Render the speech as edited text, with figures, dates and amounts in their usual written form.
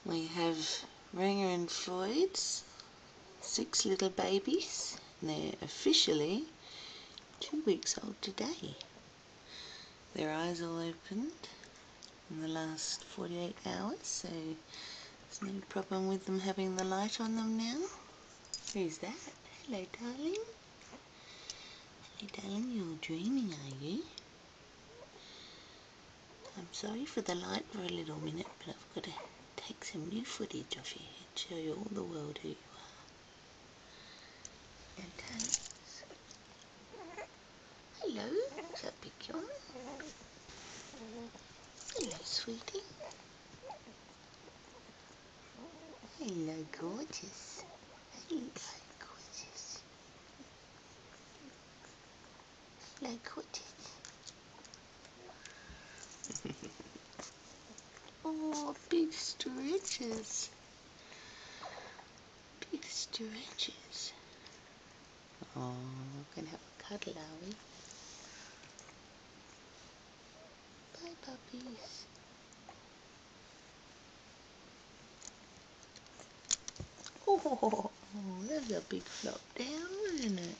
We have Ringer and Freud's 6 little babies. They're officially 2 weeks old today. Their eyes all opened in the last 48 hours, so there's no problem with them having the light on them now. Who's that? Hello, darling. Hello, darling, you're dreaming, are you? I'm sorry for the light for a little minute, but I've got to take some new footage of you and show you all the world who you are. Okay. Hello, is that Big John? Hello, sweetie. Hello, gorgeous. Hello, gorgeous. Hello, gorgeous. Oh, big stretches. Big stretches. Oh, we're going to have a cuddle, are we? Bye, puppies. Oh, there's a big flop down, isn't it?